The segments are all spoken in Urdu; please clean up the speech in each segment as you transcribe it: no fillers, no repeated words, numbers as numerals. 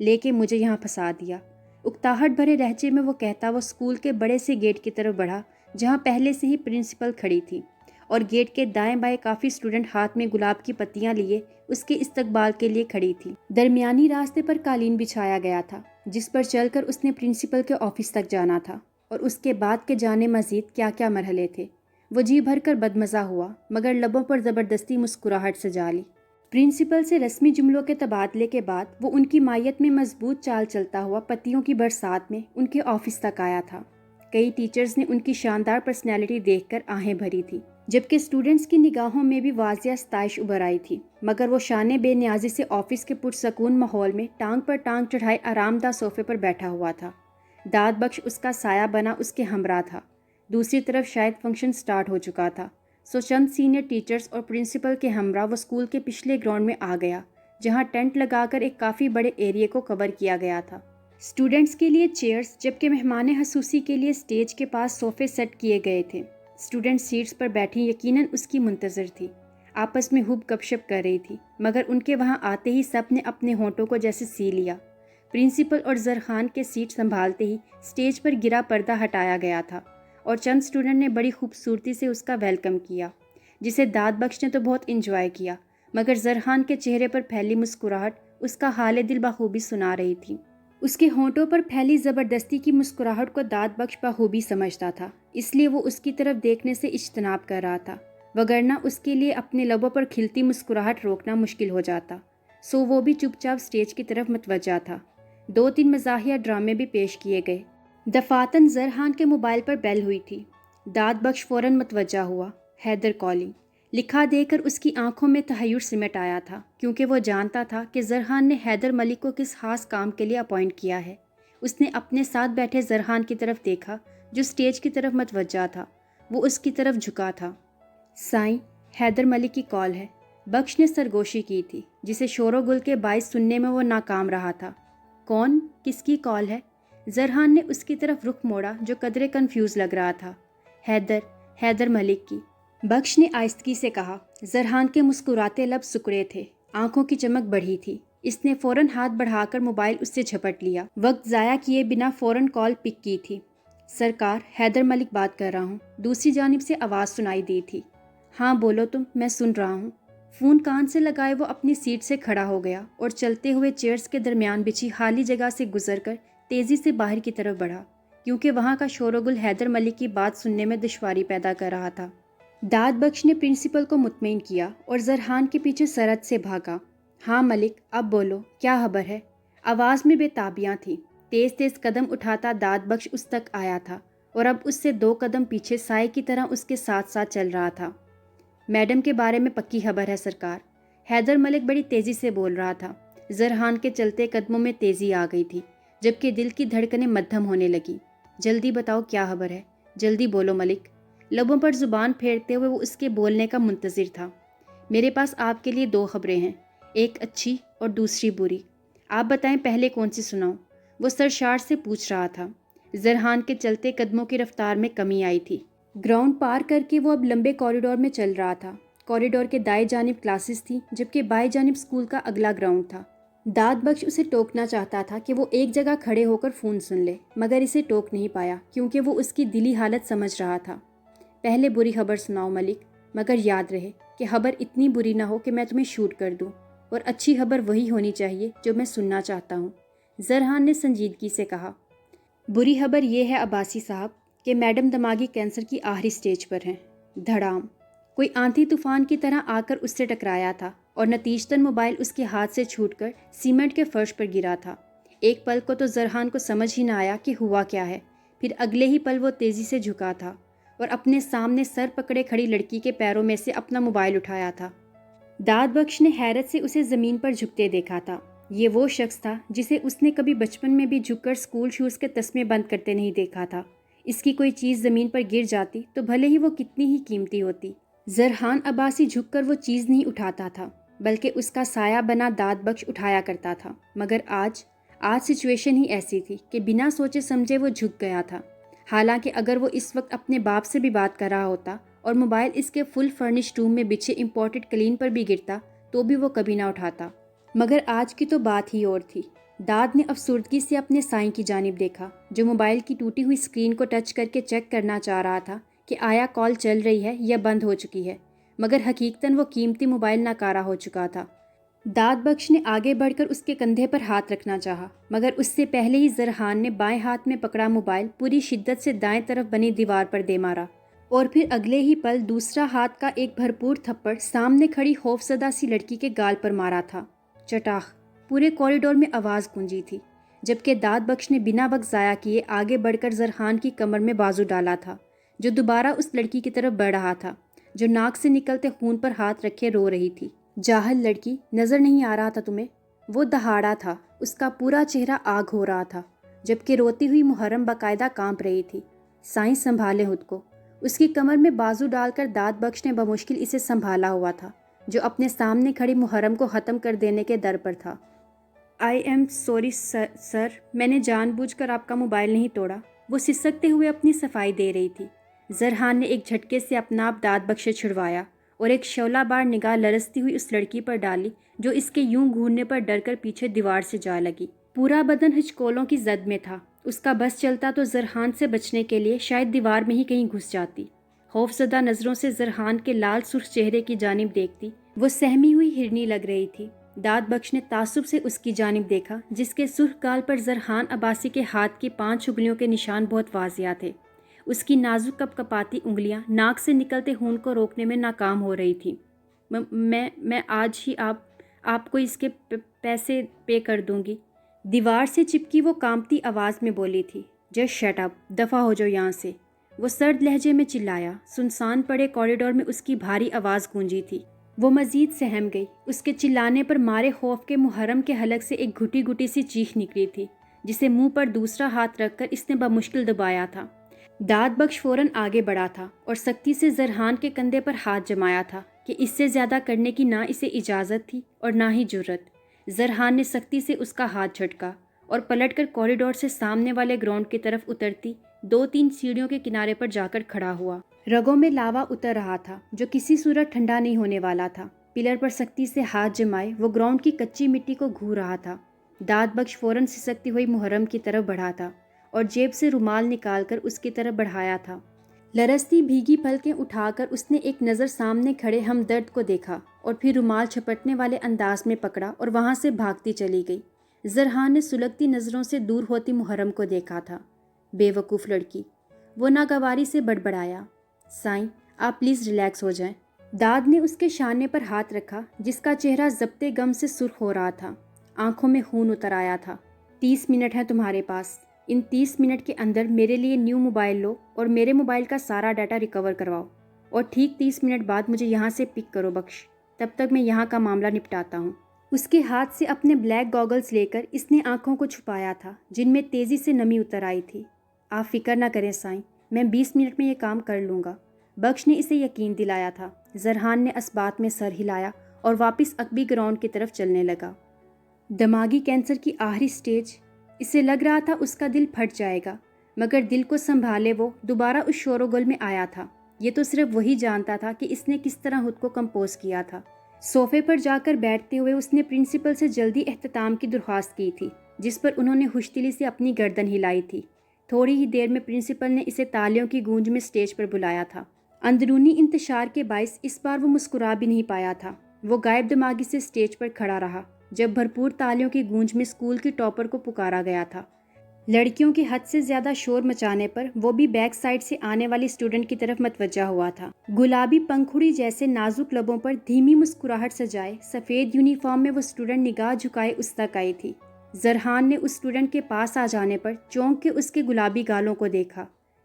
لے کے مجھے یہاں پھنسا دیا۔ اکتاہٹ بھرے لہجے میں وہ کہتا وہ اسکول کے بڑے سے گیٹ کی طرف بڑھا جہاں پہلے سے ہی پرنسپل کھڑی تھی، اور گیٹ کے دائیں بائیں کافی اسٹوڈنٹ ہاتھ میں گلاب کی پتیاں لیے اس کے استقبال کے لیے کھڑی تھی۔ درمیانی راستے پر قالین بچھایا گیا تھا جس پر چل کر اس نے پرنسپل کے آفس تک جانا تھا، اور اس کے بعد کے جانے مزید کیا کیا مرحلے تھے۔ وہ جی بھر کر بدمزہ ہوا مگر لبوں پر زبردستی مسکراہٹ سجا لی۔ پرنسپل سے رسمی جملوں کے تبادلے کے بعد وہ ان کی مائیت میں مضبوط چال چلتا ہوا پتیوں کی برسات میں ان کے آفس تک آیا تھا۔ کئی ٹیچرز نے ان کی شاندار پرسنالٹی دیکھ کر آہیں بھری تھی، جبکہ اسٹوڈنٹس کی نگاہوں میں بھی واضح ستائش ابھر آئی تھی، مگر وہ شان بے نیازی سے آفس کے پرسکون ماحول میں ٹانگ پر ٹانگ چڑھائے آرام دہ صوفے پر بیٹھا ہوا تھا۔ داد بخش اس کا سایہ بنا اس کے ہمراہ تھا۔ دوسری طرف شاید فنکشن سٹارٹ ہو چکا تھا، سو چند سینئر ٹیچرز اور پرنسپل کے ہمراہ وہ اسکول کے پچھلے گراؤنڈ میں آ گیا جہاں ٹینٹ لگا کر ایک کافی بڑے ایریے کو کور کیا گیا تھا۔ اسٹوڈنٹس کے لیے چیئرز جبکہ مہمان خصوصی کے لیے اسٹیج کے پاس صوفے سیٹ کیے گئے تھے۔ اسٹوڈنٹ سیٹس پر بیٹھی یقیناً اس کی منتظر تھی، آپس میں خوب گپ شپ کر رہی تھی، مگر ان کے وہاں آتے ہی سب نے اپنے ہونٹوں کو جیسے سی لیا۔ پرنسپل اور زرخان کے سیٹ سنبھالتے ہی اسٹیج پر گرا پردہ ہٹایا گیا تھا اور چند اسٹوڈنٹ نے بڑی خوبصورتی سے اس کا ویلکم کیا، جسے داد بخش نے تو بہت انجوائے کیا، مگر زرخان کے چہرے پر پھیلی مسکراہٹ اس کا حال دل بخوبی سنا رہی تھی۔ اس کے ہونٹوں پر پھیلی زبردستی کی مسکراہٹ کو داد بخش بخوبی سمجھتا تھا، اس لیے وہ اس کی طرف دیکھنے سے اجتناب کر رہا تھا، وگرنہ اس کے لیے اپنے لبوں پر کھلتی مسکراہٹ روکنا مشکل ہو جاتا، سو وہ بھی چپ چاپ اسٹیج کی طرف متوجہ تھا۔ 2-3 مزاحیہ ڈرامے بھی پیش کیے گئے۔ دفاتن زرخان کے موبائل پر بیل ہوئی تھی۔ داد بخش فوراً متوجہ ہوا۔ حیدر کالنگ لکھا دے کر اس کی آنکھوں میں تحیر سمٹ آیا تھا، کیونکہ وہ جانتا تھا کہ زرخان نے حیدر ملک کو کس خاص کام کے لیے اپوائنٹ کیا ہے۔ اس نے اپنے ساتھ بیٹھے زرخان کی طرف دیکھا جو اسٹیج کی طرف متوجہ تھا، وہ اس کی طرف جھکا تھا۔ سائیں، حیدر ملک کی کال ہے، بخش نے سرگوشی کی تھی جسے شور و گل کے باعث سننے میں وہ ناکام رہا تھا۔ کون؟ کس کی کال ہے؟ زرخان نے اس کی طرف رخ موڑا جو قدرے کنفیوز لگ رہا تھا۔ حیدر ملک کی، بخش نے آہستگی سے کہا۔ زرخان کے مسکراتے لب سکڑے تھے، آنکھوں کی چمک بڑھی تھی۔ اس نے فوراً ہاتھ بڑھا کر موبائل اس سے جھپٹ لیا، وقت ضائع کیے بنا فوراً کال پک کی تھی۔ سرکار، حیدر ملک بات کر رہا ہوں، دوسری جانب سے آواز سنائی دی تھی۔ ہاں بولو تم، میں سن رہا ہوں۔ فون کان سے لگائے وہ اپنی سیٹ سے کھڑا ہو گیا اور چلتے ہوئے چیئرز کے درمیان بچھی خالی جگہ سے گزر کر تیزی سے باہر کی طرف بڑھا، کیونکہ وہاں کا شور و گل حیدر ملک کی بات سننے میں دشواری پیدا کر رہا تھا۔ داد بخش نے پرنسپل کو مطمئن کیا اور زرخان کے پیچھے سرحد سے بھاگا۔ ہاں ملک، اب بولو، کیا خبر ہے؟ آواز میں بے تابیاں تھی۔ تیز تیز قدم اٹھاتا داد بخش اس تک آیا تھا اور اب اس سے 2 قدم پیچھے سائے کی طرح اس کے ساتھ ساتھ چل رہا تھا۔ میڈم کے بارے میں پکی خبر ہے سرکار، حیدر ملک بڑی تیزی سے بول رہا تھا۔ زرخان کے چلتے قدموں میں تیزی آ گئی تھی، جبکہ دل کی دھڑکنیں مدھم ہونے لگی۔ جلدی بتاؤ کیا خبر ہے، جلدی بولو ملک۔ لبوں پر زبان پھیرتے ہوئے وہ اس کے بولنے کا منتظر تھا۔ میرے پاس آپ کے لیے 2 خبریں ہیں، ایک اچھی اور دوسری بری۔ آپ بتائیں پہلے کون سی سناؤں؟ وہ سرشار سے پوچھ رہا تھا۔ زرخان کے چلتے قدموں کی رفتار میں کمی آئی تھی۔ گراؤنڈ پار کر کے وہ اب لمبے کوریڈور میں چل رہا تھا۔ کوریڈور کے دائیں جانب کلاسز تھیں، جبکہ بائیں جانب اسکول کا اگلا گراؤنڈ تھا۔ داد بخش اسے ٹوکنا چاہتا تھا کہ وہ ایک جگہ کھڑے ہو کر فون سن لے، مگر اسے ٹوک نہیں پایا کیونکہ وہ اس کی دلی حالت سمجھ رہا تھا۔ پہلے بری خبر سناؤ ملک، مگر یاد رہے کہ خبر اتنی بری نہ ہو کہ میں تمہیں شوٹ کر دوں، اور اچھی خبر وہی ہونی چاہیے جو میں سننا چاہتا ہوں۔ زرخان نے سنجیدگی سے کہا۔ بری خبر یہ ہے عباسی صاحب کہ میڈم دماغی کینسر کی آخری سٹیج پر ہیں۔ دھڑام، کوئی آندھی طوفان کی طرح آ کر اس سے ٹکرایا تھا اور نتیجتاً موبائل اس کے ہاتھ سے چھوٹ کر سیمنٹ کے فرش پر گرا تھا۔ ایک پل کو تو زرخان کو سمجھ ہی نہ آیا کہ ہوا کیا ہے، پھر اگلے ہی پل وہ تیزی سے جھکا تھا اور اپنے سامنے سر پکڑے کھڑی لڑکی کے پیروں میں سے اپنا موبائل اٹھایا تھا۔ داد بخش نے حیرت سے اسے زمین پر جھکتے دیکھا تھا۔ یہ وہ شخص تھا جسے اس نے کبھی بچپن میں بھی جھک کر اسکول شوز کے تسمے بند کرتے نہیں دیکھا تھا۔ اس کی کوئی چیز زمین پر گر جاتی تو بھلے ہی وہ کتنی ہی قیمتی ہوتی، زرخان عباسی جھک کر وہ چیز نہیں اٹھاتا تھا، بلکہ اس کا سایہ بنا داد بخش اٹھایا کرتا تھا۔ مگر آج سچویشن ہی ایسی تھی کہ بنا سوچے سمجھے وہ جھک گیا تھا۔ حالانکہ اگر وہ اس وقت اپنے باپ سے بھی بات کر رہا ہوتا اور موبائل اس کے فل فرنشڈ روم میں بچھے امپورٹڈ قلین پر بھی گرتا تو بھی وہ کبھی نہ اٹھاتا۔ مگر آج کی تو بات ہی اور تھی۔ داد نے افسردگی سے اپنے سائیں کی جانب دیکھا جو موبائل کی ٹوٹی ہوئی اسکرین کو ٹچ کر کے چیک کرنا چاہ رہا تھا کہ آیا کال چل رہی ہے یا بند ہو چکی ہے، مگر حقیقتاً وہ قیمتی موبائل ناکارہ ہو چکا تھا۔ داد بخش نے آگے بڑھ کر اس کے کندھے پر ہاتھ رکھنا چاہا، مگر اس سے پہلے ہی زرحان نے بائیں ہاتھ میں پکڑا موبائل پوری شدت سے دائیں طرف بنی دیوار پر دے مارا، اور پھر اگلے ہی پل دوسرا ہاتھ کا ایک بھرپور تھپڑ سامنے کھڑی خوفزدہ سی لڑکی کے گال پر مارا تھا۔ چٹاخ! پورے کوریڈور میں آواز گونجی تھی، جبکہ داد بخش نے بنا وقت ضائع کیے آگے بڑھ کر زرحان کی کمر میں بازو ڈالا تھا، جو دوبارہ اس لڑکی کی طرف بڑھ رہا تھا جو ناک سے نکلتے خون پر ہاتھ رکھے رو رہی تھی۔ جاہل لڑکی، نظر نہیں آ رہا تھا تمہیں؟ وہ دہاڑا تھا، اس کا پورا چہرہ آگ ہو رہا تھا، جبکہ روتی ہوئی محرم باقاعدہ کانپ رہی تھی۔ سائیں سنبھالے خود کو، اس کی کمر میں بازو ڈال کر داد بخش نے بمشکل اسے سنبھالا ہوا تھا جو اپنے سامنے کھڑی محرم کو ختم کر دینے کے در پر تھا۔ آئی ایم سوری سر، میں نے جان بوجھ کر آپ کا موبائل نہیں توڑا، وہ سسکتے ہوئے اپنی صفائی دے رہی تھی۔ زرحان نے ایک جھٹکے سے اپنا آپ داد بخش سے چھڑوایا اور ایک شعلہ بار نگاہ لرزتی ہوئی اس لڑکی پر ڈالی جو اس کے یوں گھورنے پر ڈر کر پیچھے دیوار سے جا لگی۔ پورا بدن ہچکولوں کی زد میں تھا، اس کا بس چلتا تو زرحان سے بچنے کے لیے شاید دیوار میں ہی کہیں گھس جاتی۔ خوفزدہ نظروں سے زرحان کے لال سرخ چہرے کی جانب دیکھتی وہ سہمی ہوئی ہرنی لگ رہی تھی۔ داد بخش نے تعصب سے اس کی جانب دیکھا جس کے سرخ گال پر زرحان عباسی کے ہاتھ کی 5 انگلیوں کے نشان بہت واضح تھے۔ اس کی نازک کپ کپاتی انگلیاں ناک سے نکلتے خون کو روکنے میں ناکام ہو رہی تھیں۔ میں آج ہی آپ کو اس کے پیسے پے کر دوں گی، دیوار سے چپکی وہ کانپتی آواز میں بولی تھی۔ جسٹ شٹ اپ، دفع ہو جاؤ یہاں سے، وہ سرد لہجے میں چلایا۔ سنسان پڑے کوریڈور میں اس کی بھاری آواز گونجی تھی۔ وہ مزید سہم گئی، اس کے چلانے پر مارے خوف کے محرم کے حلق سے ایک گھٹی گھٹی سی چیخ نکلی تھی جسے منہ پر دوسرا ہاتھ رکھ کر اس نے بمشکل دبایا تھا۔ داد بخش فوراً آگے بڑھا تھا اور سختی سے زرحان کے کندھے پر ہاتھ جمایا تھا کہ اس سے زیادہ کرنے کی نہ اسے اجازت تھی اور نہ ہی جرت۔ زرحان نے سختی سے اس کا ہاتھ جھٹکا اور پلٹ کر کوریڈور سے سامنے والے گراؤنڈ کی طرف اترتی 2-3 سیڑھیوں کے کنارے پر جا کر کھڑا ہوا۔ رگوں میں لاوا اتر رہا تھا جو کسی صورت ٹھنڈا نہیں ہونے والا تھا۔ پلر پر سختی سے ہاتھ جمائے وہ گراؤنڈ کی کچی مٹی کو گھو رہا تھا۔ داد بخش فوراً سسکتی ہوئی محرم کی طرف بڑھا تھا اور جیب سے رومال نکال کر اس کی طرف بڑھایا تھا۔ لرزتی بھیگی پلکیں اٹھا کر اس نے ایک نظر سامنے کھڑے ہمدرد کو دیکھا اور پھر رومال چھپٹنے والے انداز میں پکڑا اور وہاں سے بھاگتی چلی گئی۔ زرحان نے سلگتی نظروں سے دور ہوتی محرم کو دیکھا تھا۔ بے وقوف لڑکی، وہ ناگواری سے بڑبڑایا۔ سائیں، آپ پلیز ریلیکس ہو جائیں۔ داد نے اس کے شانے پر ہاتھ رکھا جس کا چہرہ ضبط غم سے سرخ ہو رہا تھا، آنکھوں میں خون اتر آیا تھا۔ 30 منٹ ہیں تمہارے پاس، ان 30 منٹ کے اندر میرے لیے نیو موبائل لو اور میرے موبائل کا سارا ڈاٹا ریکور کرواؤ، اور ٹھیک 30 منٹ بعد مجھے یہاں سے پک کرو بخش، تب تک میں یہاں کا معاملہ نپٹاتا ہوں۔ اس کے ہاتھ سے اپنے بلیک گاگلز لے کر اس نے آنکھوں کو چھپایا تھا جن میں تیزی سے نمی اتر آئی تھی۔ آپ فکر نہ کریں سائیں، میں 20 منٹ میں یہ کام کر لوں گا، بخش نے اسے یقین دلایا تھا۔ زرحان نے اس بات میں سر ہلایا اور واپس عقبی گراؤنڈ کی طرف چلنے لگا۔ دماغی کینسر کی آخری سٹیج، اسے لگ رہا تھا اس کا دل پھٹ جائے گا، مگر دل کو سنبھالے وہ دوبارہ اس شور و گل میں آیا تھا۔ یہ تو صرف وہی جانتا تھا کہ اس نے کس طرح خود کو کمپوز کیا تھا۔ صوفے پر جا کر بیٹھتے ہوئے اس نے پرنسپل سے جلدی اختتام کی درخواست کی تھی جس پر انہوں نے خوش دلی سے اپنی گردن ہلائی تھی۔ تھوڑی ہی دیر میں پرنسپل نے اسے تالیوں کی گونج میں سٹیج پر بلایا تھا۔ اندرونی انتشار کے باعث اس بار وہ مسکرا بھی نہیں پایا تھا۔ وہ غائب دماغی سے سٹیج پر کھڑا رہا جب بھرپور تالیوں کی گونج میں اسکول کی ٹاپر کو پکارا گیا تھا۔ لڑکیوں کے حد سے زیادہ شور مچانے پر وہ بھی بیک سائڈ سے آنے والی اسٹوڈنٹ کی طرف متوجہ ہوا تھا۔ گلابی پنکھڑی جیسے نازک لبوں پر دھیمی مسکراہٹ سجائے سفید یونیفارم میں وہ اسٹوڈنٹ نگاہ جھکائے اس تک آئی تھی۔ زرحان نے اس اسٹوڈنٹ کے پاس آ جانے پر چونک کے اس کے گلابی گالوں کو دیکھا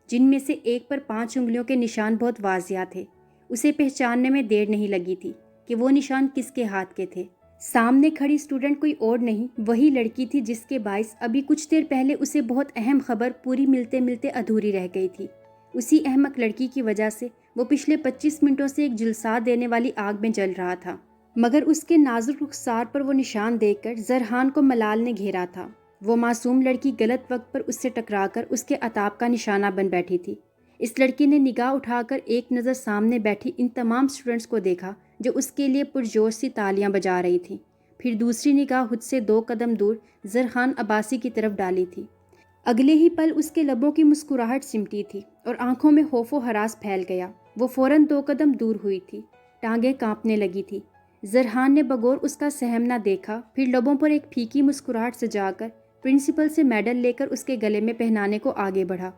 جن میں سے ایک پر 5 انگلیوں کے نشان بہت واضح تھے۔ اسے پہچاننے میں دیر نہیں لگی تھی کہ وہ نشان کس کے ہاتھ کے تھے۔ سامنے کھڑی اسٹوڈنٹ کوئی اور نہیں، وہی لڑکی تھی جس کے باعث ابھی کچھ دیر پہلے اسے بہت اہم خبر پوری ملتے ملتے ادھوری رہ گئی تھی۔ اسی احمق لڑکی کی وجہ سے وہ پچھلے 25 منٹوں سے ایک جلسہ دینے والی آگ میں جل رہا تھا، مگر اس کے نازک رخسار پر وہ نشان دیکھ کر زرحان کو ملال نے گھیرا تھا۔ وہ معصوم لڑکی غلط وقت پر اس سے ٹکرا کر اس کے عتاب کا نشانہ بن بیٹھی تھی۔ اس لڑکی نے نگاہ اٹھا کر ایک نظر سامنے بیٹھی ان تمام اسٹوڈنٹس کو دیکھا جو اس کے لیے پرجوش سی تالیاں بجا رہی تھیں، پھر دوسری نگاہ خود سے 2 قدم دور زرخان عباسی کی طرف ڈالی تھی۔ اگلے ہی پل اس کے لبوں کی مسکراہٹ سمٹی تھی اور آنکھوں میں خوف و ہراس پھیل گیا۔ وہ فوراً 2 قدم دور ہوئی تھی، ٹانگیں کانپنے لگی تھی۔ زرخان نے بغور اس کا سہم نہ دیکھا، پھر لبوں پر ایک پھیکی مسکراہٹ سجا کر پرنسپل سے میڈل لے کر اس کے گلے میں پہنانے کو آگے بڑھا۔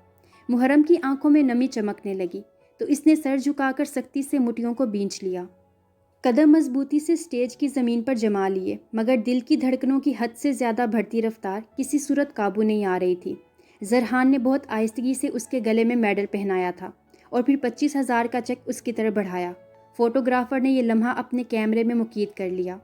محرم کی آنکھوں میں نمی چمکنے لگی تو اس نے سر جھکا کر سختی سے مٹھیوں کو بھینچ لیا۔ قدم مضبوطی سے سٹیج کی زمین پر جما لیے، مگر دل کی دھڑکنوں کی حد سے زیادہ بڑھتی رفتار کسی صورت قابو نہیں آ رہی تھی۔ زرخان نے بہت آہستگی سے اس کے گلے میں میڈل پہنایا تھا اور پھر 25,000 کا چیک اس کی طرف بڑھایا۔ فوٹوگرافر نے یہ لمحہ اپنے کیمرے میں مقید کر لیا۔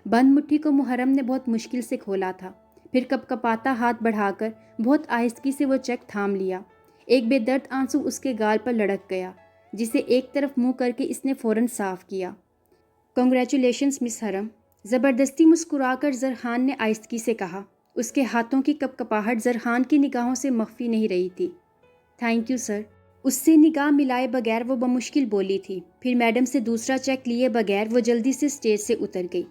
بند مٹھی کو محرم نے بہت مشکل سے کھولا تھا، پھر کپکپاتا ہاتھ بڑھا کر بہت آہستگی سے وہ چیک تھام لیا۔ ایک بے درد آنسو اس کے گال پر لڑک گیا، جسے ایک طرف منہ کر کے اس نے فوراً صاف کیا۔ کنگریچولیشنز مس حرم، زبردستی مسکرا کر زرخان نے آہستگی سے کہا۔ اس کے ہاتھوں کی کپکپاہٹ زرخان کی نگاہوں سے مخفی نہیں رہی تھی۔ تھینک یو سر، اس سے نگاہ ملائے بغیر وہ بمشکل بولی تھی۔ پھر میڈم سے دوسرا چیک لیے بغیر وہ جلدی سے سٹیج سے اتر گئی۔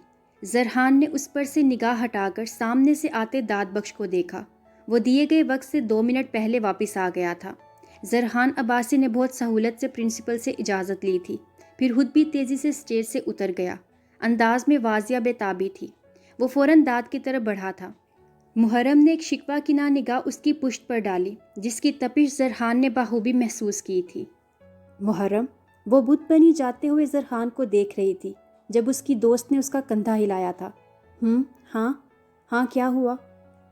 زرخان نے اس پر سے نگاہ ہٹا کر سامنے سے آتے داد بخش کو دیکھا۔ وہ دیے گئے وقت سے 2 منٹ پہلے واپس آ گیا تھا۔ زرخان عباسی نے بہت سہولت سے پرنسپل سے اجازت لی تھی، پھر خود بھی تیزی سے سٹیج سے اتر گیا۔ انداز میں واضح بے تابی تھی۔ وہ فوراً داد کی طرف بڑھا تھا۔ محرم نے ایک شکوہ کناں نگاہ اس کی پشت پر ڈالی، جس کی تپش زرخان نے بخوبی محسوس کی تھی۔ محرم، وہ بت بنی جاتے ہوئے زرخان کو دیکھ رہی تھی جب اس کی دوست نے اس کا کندھا ہلایا تھا۔ ہاں کیا ہوا؟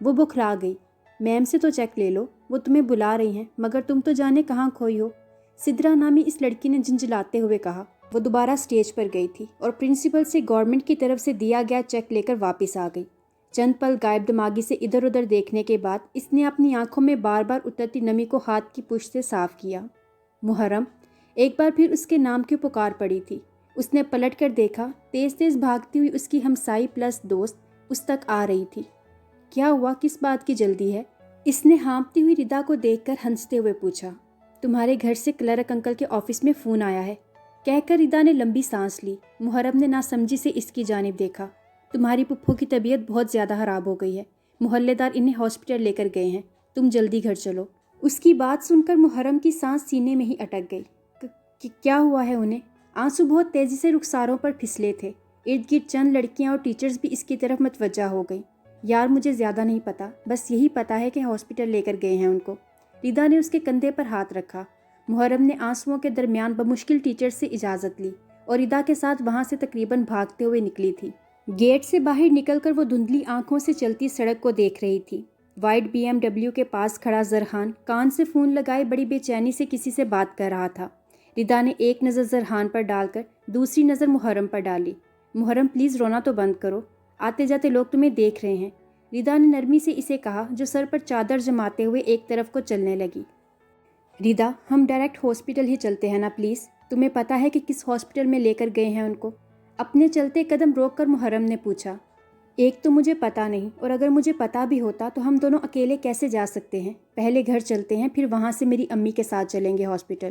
وہ بکھرا گئی۔ میم سے تو چیک لے لو، وہ تمہیں بلا رہی ہیں، مگر تم تو جانے کہاں کھوئی ہو، سدرا نامی اس لڑکی نے جھنجھلاتے ہوئے کہا۔ وہ دوبارہ سٹیج پر گئی تھی اور پرنسپل سے گورنمنٹ کی طرف سے دیا گیا چیک لے کر واپس آ گئی۔ چند پل غائب دماغی سے ادھر ادھر دیکھنے کے بعد اس نے اپنی آنکھوں میں بار بار اترتی نمی کو ہاتھ کی پشت سے صاف کیا۔ محرم، ایک بار پھر اس کے نام کی پکار پڑی تھی۔ اس نے پلٹ کر دیکھا، تیز تیز بھاگتی ہوئی اس کی ہمسائی پلس دوست اس تک آ رہی تھی۔ کیا ہوا، کس بات کی جلدی ہے؟ اس نے ہانپتی ہوئی ردا کو دیکھ کر ہنستے ہوئے پوچھا۔ تمہارے گھر سے کلرک انکل کے آفس میں فون آیا ہے، کہہ کر ردا نے لمبی سانس لی۔ محرم نے ناسمجھی سے اس کی جانب دیکھا۔ تمہاری پپھو کی طبیعت بہت زیادہ خراب ہو گئی ہے، محلے دار انہیں ہاسپٹل لے کر گئے ہیں، تم جلدی گھر چلو۔ اس کی بات سن کر محرم کی سانس سینے میں ہی اٹک گئی۔ کیا ہوا ہے انہیں؟ آنسو بہت تیزی سے رخساروں پر پھسلے تھے۔ ارد گرد چند لڑکیاں اور ٹیچرز بھی اس کی طرف متوجہ ہو گئیں۔ یار مجھے زیادہ نہیں پتا، بس یہی پتا ہے کہ ہاسپٹل لے کر گئے ہیں ان کو۔ ردا نے اس کے کندھے پر ہاتھ رکھا۔ محرم نے آنسوؤں کے درمیان بمشکل ٹیچر سے اجازت لی اور ردا کے ساتھ وہاں سے تقریباً بھاگتے ہوئے نکلی تھی۔ گیٹ سے باہر نکل کر وہ دھندلی آنکھوں سے چلتی سڑک کو دیکھ رہی تھی۔ وائٹ BMW کے پاس کھڑا زرخان کان سے فون لگائے بڑی بے چینی سے کسی سے بات کر رہا تھا۔ ردا نے ایک نظر زرخان پر ڈال کر دوسری نظر محرم پر ڈالی۔ محرم پلیز رونا تو بند کرو، آتے جاتے لوگ تمہیں دیکھ رہے ہیں، ردا نے نرمی سے اسے کہا، جو سر پر چادر جماتے ہوئے ایک طرف کو چلنے لگی۔ ردا، ہم ڈائریکٹ ہاسپٹل ہی چلتے ہیں نا پلیز، تمہیں پتہ ہے کہ کس ہاسپٹل میں لے کر گئے ہیں ان کو؟ اپنے چلتے قدم روک کر محرم نے پوچھا۔ ایک تو مجھے پتہ نہیں، اور اگر مجھے پتہ بھی ہوتا تو ہم دونوں اکیلے کیسے جا سکتے ہیں؟ پہلے گھر چلتے ہیں، پھر وہاں سے میری امی کے ساتھ چلیں گے ہاسپٹل۔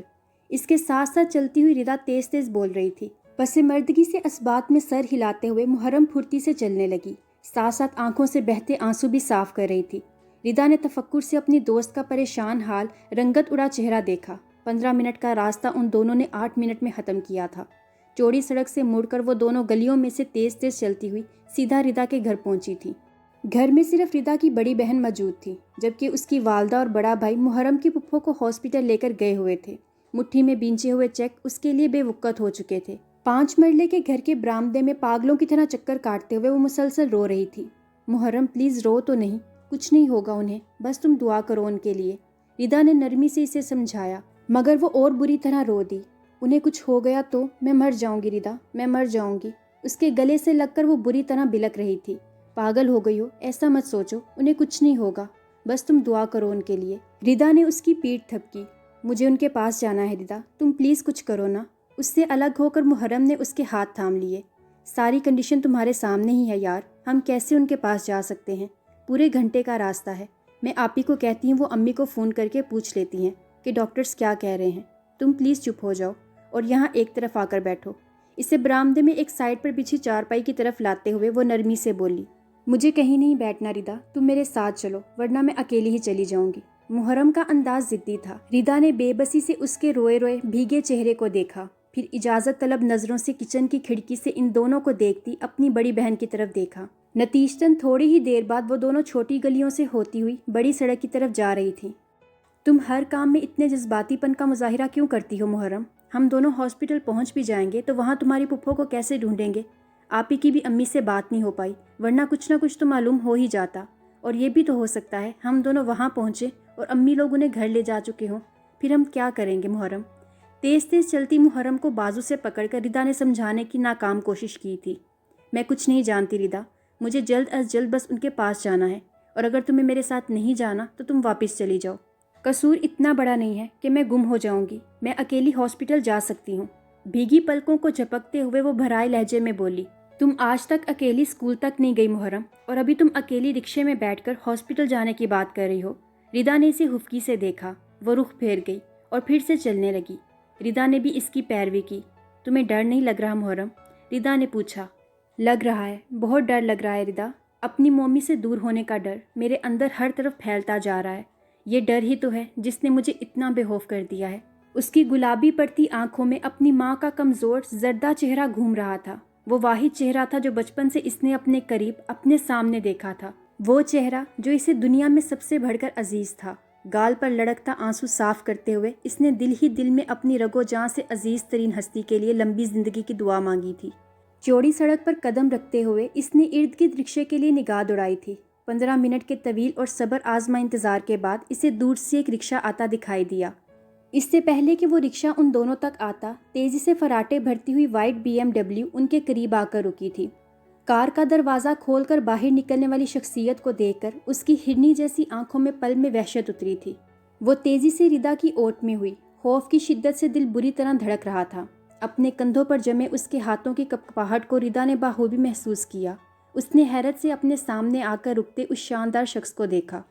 اس کے ساتھ ساتھ چلتی ہوئی ردا تیز تیز بول رہی تھی۔ پس مردگی سے اسبات میں سر ہلاتے ہوئے محرم پھرتی سے چلنے لگی، ساتھ ساتھ آنکھوں سے بہتے آنسو بھی صاف کر رہی تھی۔ ردا نے تفکر سے اپنی دوست کا پریشان حال، رنگت اڑا چہرہ دیکھا۔ 15 منٹ کا راستہ ان دونوں نے 8 منٹ میں ختم کیا تھا۔ چوڑی سڑک سے مڑ کر وہ دونوں گلیوں میں سے تیز تیز چلتی ہوئی سیدھا ردا کے گھر پہنچی تھی۔ گھر میں صرف ردا کی بڑی بہن موجود تھی، جبکہ اس کی والدہ اور بڑا بھائی محرم کی پھپھو کو ہاسپٹل لے کر گئے ہوئے تھے۔ مٹھی میں بینچے ہوئے چیک اس کے لیے بے وقت ہو چکے تھے۔ 5 مرلے کے گھر کے برآمدے میں پاگلوں کی طرح چکر کاٹتے ہوئے وہ مسلسل رو رہی تھی۔ محرم پلیز رو تو نہیں، کچھ نہیں ہوگا انہیں، بس تم دعا کرو ان کے لیے، ردا نے نرمی سے اسے سمجھایا، مگر وہ اور بری طرح رو دی۔ انہیں کچھ ہو گیا تو میں مر جاؤں گی ردا، میں مر جاؤں گی۔ اس کے گلے سے لگ کر وہ بری طرح بلک رہی تھی۔ پاگل ہو گئی ہو، ایسا مت سوچو، انہیں کچھ نہیں ہوگا، بس تم دعا کرو ان کے لیے۔ ردا نے اس کی پیٹھ تھپکی۔ مجھے ان کے پاس جانا ہے ردا، تم پلیز کچھ کرو نا۔ اس سے الگ ہو کر محرم نے اس کے ہاتھ تھام لیے۔ ساری کنڈیشن تمہارے سامنے ہی ہے یار، ہم کیسے ان کے پاس جا سکتے ہیں؟ پورے گھنٹے کا راستہ ہے۔ میں آپ ہی کو کہتی ہوں وہ امی کو فون کر کے پوچھ لیتی ہیں کہ ڈاکٹرز کیا کہہ رہے ہیں۔ تم پلیز چپ ہو جاؤ اور یہاں ایک طرف آ کر بیٹھو۔ اسے برآمدے میں ایک سائڈ پر بچھی چارپائی کی طرف لاتے ہوئے وہ نرمی سے بولی، مجھے کہیں نہیں بیٹھنا ردا، تم میرے ساتھ چلو ورنہ میں اکیلی ہی چلی جاؤں گی۔ محرم کا انداز ضدی تھا۔ ردا نے بے بسی سے اس کے روئے روئے بھیگے چہرے کو دیکھا، پھر اجازت طلب نظروں سے کچن کی کھڑکی سے ان دونوں کو دیکھتی اپنی بڑی بہن کی طرف دیکھا۔ نتیجتاً تھوڑی ہی دیر بعد وہ دونوں چھوٹی گلیوں سے ہوتی ہوئی بڑی سڑک کی طرف جا رہی تھیں۔ تم ہر کام میں اتنے جذباتی پن کا مظاہرہ کیوں کرتی ہو محرم؟ ہم دونوں ہاسپٹل پہنچ بھی جائیں گے تو وہاں تمہاری پھپھو کو کیسے ڈھونڈیں گے؟ آپی کی بھی امی سے بات نہیں ہو پائی، ورنہ کچھ نہ کچھ تو معلوم ہو ہی جاتا۔ اور یہ بھی تو ہو سکتا ہے ہم دونوں وہاں پہنچے اور امی لوگ انہیں گھر لے جا چکے ہوں، پھر ہم کیا کریں گے محرم؟ تیز تیز چلتی محرم کو بازو سے پکڑ کر ردا نے سمجھانے کی ناکام کوشش کی تھی۔ میں کچھ نہیں جانتی ردا، مجھے جلد از جلد بس ان کے پاس جانا ہے، اور اگر تمہیں میرے ساتھ نہیں جانا تو تم واپس چلی جاؤ۔ قصور اتنا بڑا نہیں ہے کہ میں گم ہو جاؤں گی، میں اکیلی ہاسپٹل جا سکتی ہوں۔ بھیگی پلکوں کو جھپکتے ہوئے وہ بھرائے لہجے میں بولی، تم آج تک اکیلی اسکول تک نہیں گئی محرم، اور ابھی تم اکیلی رکشے میں بیٹھ کر ہاسپٹل جانے کی بات کر رہی ہو۔ ردا نے اسے ہفکی سے دیکھا، وہ رخ پھیر گئی اور پھر سے چلنے لگی۔ ردا نے بھی اس کی پیروی کی۔ تمہیں ڈر نہیں لگ رہا محرم؟ ردا نے پوچھا۔ لگ رہا ہے، بہت ڈر لگ رہا ہے ردا، اپنی مومی سے دور ہونے کا ڈر میرے اندر ہر طرف پھیلتا جا رہا ہے۔ یہ ڈر ہی تو ہے جس نے مجھے اتنا بے خوف کر دیا ہے۔ اس کی گلابی پڑتی آنکھوں میں اپنی ماں کا کمزور زردہ چہرہ گھوم رہا تھا، وہ واحد چہرہ تھا جو بچپن سے اس نے اپنے قریب اپنے سامنے دیکھا تھا، وہ چہرہ جو اسے دنیا میں سب سے بڑھ کر عزیز تھا۔ گال پر لڑکتا آنسو صاف کرتے ہوئے اس نے دل ہی دل میں اپنی رگو جاں سے عزیز ترین ہستی کے لیے لمبی زندگی کی دعا مانگی تھی۔ چوڑی سڑک پر قدم رکھتے ہوئے اس نے ارد گرد رکشے کے لیے نگاہ دوڑائی تھی۔ 15 منٹ کے طویل اور صبر آزما انتظار کے بعد اسے دور سے ایک رکشہ آتا دکھائی دیا۔ اس سے پہلے کہ وہ رکشہ ان دونوں تک آتا، تیزی سے فراٹے بھرتی ہوئی وائٹ BMW ان کے قریب آ کر رکی تھی۔ کار کا دروازہ کھول کر باہر نکلنے والی شخصیت کو دیکھ کر اس کی ہرنی جیسی آنکھوں میں پل میں وحشت اتری تھی۔ وہ تیزی سے ردا کی اوٹ میں ہوئی، خوف کی شدت سے دل بری طرح دھڑک رہا تھا۔ اپنے کندھوں پر جمے اس کے ہاتھوں کی کپکپاہٹ کو ردا نے بخوبی محسوس کیا۔ اس نے حیرت سے اپنے سامنے آ کر رکتے اس شاندار شخص کو دیکھا۔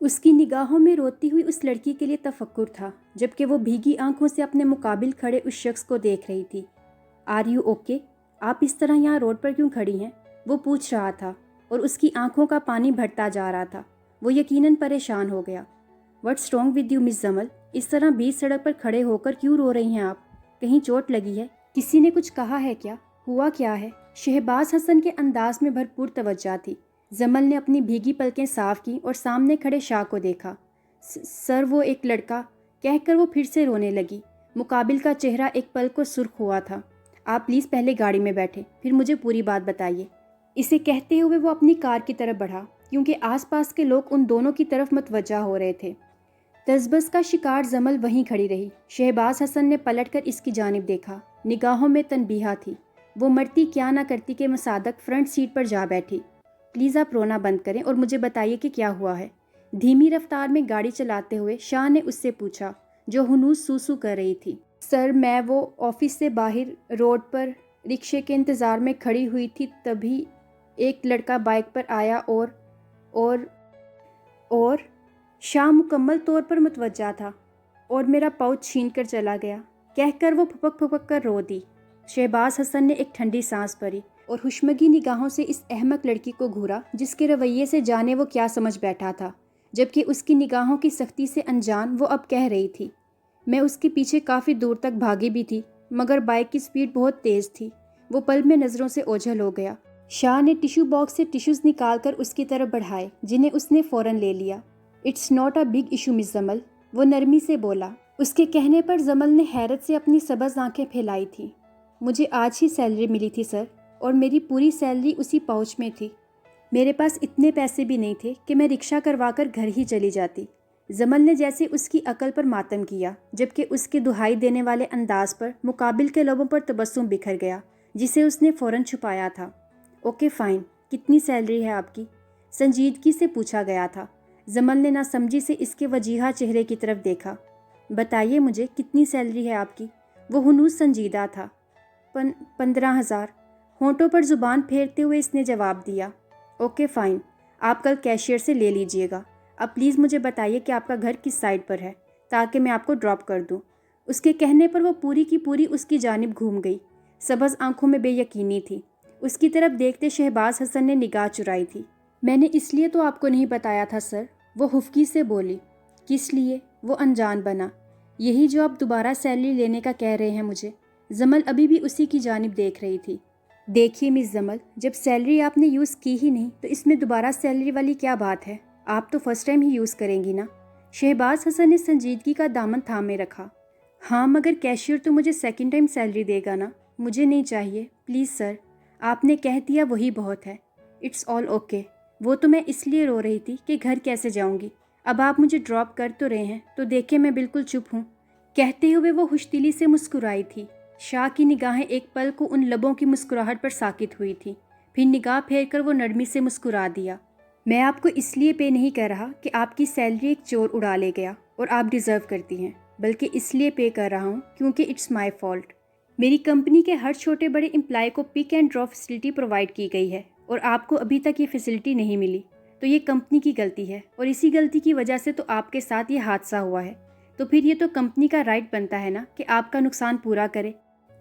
اس کی نگاہوں میں روتی ہوئی اس لڑکی کے لیے تفکر تھا، جبکہ وہ بھیگی آنکھوں سے اپنے مقابل کھڑے اس شخص کو دیکھ رہی تھی۔ Are you okay? آپ اس طرح یہاں روڈ پر کیوں کھڑی ہیں؟ وہ پوچھ رہا تھا، اور اس کی آنکھوں کا پانی بھرتا جا رہا تھا۔ وہ یقیناً پریشان ہو گیا۔ واٹس رانگ ود یو مس جمل؟ اس طرح بیچ سڑک پر کھڑے ہو کر کیوں رو رہی ہیں آپ؟ کہیں چوٹ لگی ہے؟ کسی نے کچھ کہا ہے کیا؟ ہوا کیا ہے؟ شہباز حسن کے انداز میں بھرپور توجہ تھی۔ جمل نے اپنی بھیگی پلکیں صاف کی اور سامنے کھڑے شاہ کو دیکھا۔ سر وہ ایک لڑکا، کہہ کر وہ پھر سے رونے لگی۔ مقابل کا چہرہ ایک پل کو سرخ ہوا تھا۔ آپ پلیز پہلے گاڑی میں بیٹھے، پھر مجھے پوری بات بتائیے۔ اسے کہتے ہوئے وہ اپنی کار کی طرف بڑھا، کیونکہ آس پاس کے لوگ ان دونوں کی طرف متوجہ ہو رہے تھے۔ تذبذب کا شکار جمل وہیں کھڑی رہی۔ شہباز حسن نے پلٹ کر اس کی جانب دیکھا، نگاہوں میں تنبیہہ تھی۔ وہ مرتی کیا نہ کرتی کے مصادق فرنٹ سیٹ پر جا بیٹھی۔ پلیز آپ رونا بند کریں اور مجھے بتائیے کہ کیا ہوا ہے، دھیمی رفتار میں گاڑی چلاتے ہوئے شاہ نے اس سے پوچھا، جو ہنوز سوسو کر رہی تھی۔ سر میں وہ آفس سے باہر روڈ پر رکشے کے انتظار میں کھڑی ہوئی تھی، تبھی ایک لڑکا بائک پر آیا اور شاہ مکمل طور پر متوجہ تھا، اور میرا پاؤچ چھین کر چلا گیا، کہہ کر وہ پھپک پھپک کر رو دی۔ شہباز حسن نے ایک ٹھنڈی سانس بھری اور ہوشمگی نگاہوں سے اس احمق لڑکی کو گھورا جس کے رویے سے جانے وہ کیا سمجھ بیٹھا تھا، جبکہ اس کی نگاہوں کی سختی سے انجان وہ اب کہہ رہی تھی، میں اس کے پیچھے کافی دور تک بھاگی بھی تھی، مگر بائک کی سپیڈ بہت تیز تھی، وہ پل میں نظروں سے اوجھل ہو گیا۔ شاہ نے ٹیشو باکس سے ٹیشوز نکال کر اس کی طرف بڑھائے، جنہیں اس نے فوراً لے لیا۔ It's not a big issue Miss Jamal, وہ نرمی سے بولا۔ اس کے کہنے پر جمل نے حیرت سے اپنی سبز آنکھیں پھیلائی تھیں۔ مجھے آج ہی سیلری ملی تھی سر، اور میری پوری سیلری اسی پاؤچ میں تھی۔ میرے پاس اتنے پیسے بھی نہیں تھے کہ میں رکشہ کروا کر گھر ہی چلی جاتی۔ جمل نے جیسے اس کی عقل پر ماتم کیا، جبکہ اس کے دہائی دینے والے انداز پر مقابل کے لبوں پر تبسم بکھر گیا، جسے اس نے فوراً چھپایا تھا۔ اوکے فائن، کتنی سیلری ہے آپ کی؟ سنجیدگی سے پوچھا گیا تھا۔ جمل نے ناسمجھی سے اس کے وجیحہ چہرے کی طرف دیکھا۔ بتائیے مجھے کتنی سیلری ہے آپ کی؟ وہ ہنوز سنجیدہ تھا۔ 15,000، ہونٹوں پر زبان پھیرتے ہوئے اس نے جواب دیا۔ اوکے فائن، آپ کل کیشیئر سے لے لیجئے گا۔ اب پلیز مجھے بتائیے کہ آپ کا گھر کس سائڈ پر ہے، تاکہ میں آپ کو ڈراپ کر دوں۔ اس کے کہنے پر وہ پوری کی پوری اس کی جانب گھوم گئی۔ سبز آنکھوں میں بے یقینی تھی۔ اس کی طرف دیکھتے شہباز حسن نے نگاہ چرائی تھی۔ میں نے اس لیے تو آپ کو نہیں بتایا تھا سر، وہ خفگی سے بولی۔ کس لیے؟ وہ انجان بنا۔ یہی جو آپ دوبارہ سیلری لینے کا کہہ رہے ہیں مجھے۔ زمل ابھی بھی اسی کی جانب دیکھ رہی تھی۔ دیکھیے مس زمل، جب سیلری آپ نے یوز کی ہی نہیں تو اس میں دوبارہ سیلری والی کیا بات ہے؟ آپ تو فرسٹ ٹائم ہی یوز کریں گی نا؟ شہباز حسن نے سنجیدگی کا دامن تھامے رکھا۔ ہاں مگر کیشیئر تو مجھے سیکنڈ ٹائم سیلری دے گا نا، مجھے نہیں چاہیے پلیز سر، آپ نے کہہ دیا وہی بہت ہے۔ It's all okay. وہ تو میں اس لیے رو رہی تھی کہ گھر کیسے جاؤں گی۔ اب آپ مجھے ڈراپ کر تو رہے ہیں تو دیکھیں میں بالکل چپ ہوں۔ کہتے ہوئے وہ خوش دلی سے مسکرائی تھی۔ شاہ کی نگاہیں ایک پل کو ان لبوں کی مسکراہٹ پر ساکت ہوئی تھی، پھر نگاہ پھیر کر وہ نرمی سے مسکرا دیا۔ میں آپ کو اس لیے پے نہیں کر رہا کہ آپ کی سیلری ایک چور اڑا لے گیا اور آپ ڈیزرو کرتی ہیں، بلکہ اس لیے پے کر رہا ہوں کیونکہ اٹس مائی فالٹ۔ میری کمپنی کے ہر چھوٹے بڑے امپلائی کو pick and drop facility provide کی گئی ہے اور آپ کو ابھی تک یہ فیسلٹی نہیں ملی، تو یہ کمپنی کی غلطی ہے اور اسی غلطی کی وجہ سے تو آپ کے ساتھ یہ حادثہ ہوا ہے۔ تو پھر یہ تو کمپنی کا رائٹ بنتا ہے نا کہ آپ کا نقصان پورا کرے۔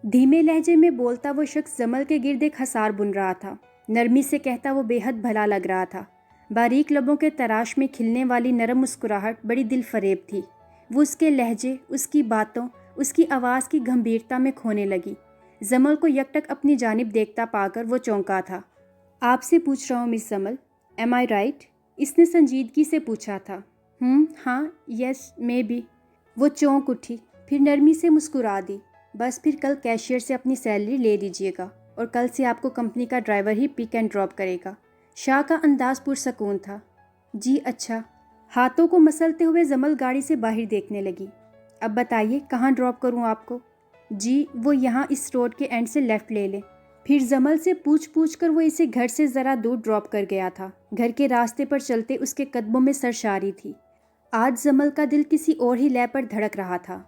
دھیمے لہجے میں بولتا وہ شخص زمل کے گرد ایک حصار بن رہا تھا۔ نرمی سے کہتا وہ بے حد بھلا لگ رہا تھا۔ باریک لبوں کے تراش میں کھلنے والی نرم مسکراہٹ بڑی دل فریب تھی۔ وہ اس کے لہجے، اس کی باتوں، اس کی آواز کی گمبھیرتا میں کھونے لگی۔ زمل کو یکٹک اپنی جانب دیکھتا پا کر وہ چونکا تھا۔ آپ سے پوچھ رہا ہوں مس زمل، ایم آئی رائٹ؟ اس نے سنجیدگی سے پوچھا تھا۔ ہاں، یس مے بی۔ وہ چونک اٹھی، پھر نرمی سے مسکرا دی۔ بس پھر کل کیشیئر سے اپنی سیلری لے لیجیے گا اور کل سے آپ کو کمپنی کا driver he pick and drop کرے گا۔ شاہ کا انداز پرسکون تھا۔ جی اچھا۔ ہاتھوں کو مسلتے ہوئے زمل گاڑی سے باہر دیکھنے لگی۔ اب بتائیے کہاں ڈراپ کروں آپ کو؟ جی وہ یہاں اس روڈ کے اینڈ سے لیفٹ لے لیں۔ پھر زمل سے پوچھ کر وہ اسے گھر سے ذرا دور ڈراپ کر گیا تھا۔ گھر کے راستے پر چلتے اس کے قدموں میں سرشاری تھی۔ آج زمل کا دل کسی اور ہی لے پر دھڑک رہا تھا۔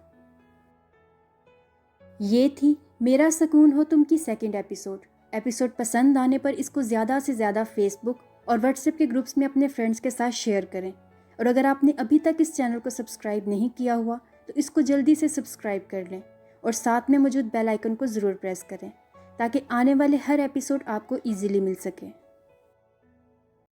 یہ تھی میرا سکون ہو تم کی سیکنڈ ایپیسوڈ پسند آنے پر اس کو زیادہ سے زیادہ فیس بک اور واٹس ایپ کے گروپس میں اپنے فرینڈس کے ساتھ شیئر کریں، اور اگر آپ نے ابھی تک اس چینل کو سبسکرائب نہیں کیا ہوا تو اس کو جلدی سے سبسکرائب کر لیں اور ساتھ میں موجود بیل آئیکن کو ضرور پریس کریں تاکہ آنے والے ہر ایپیسوڈ آپ کو ایزیلی مل سکے۔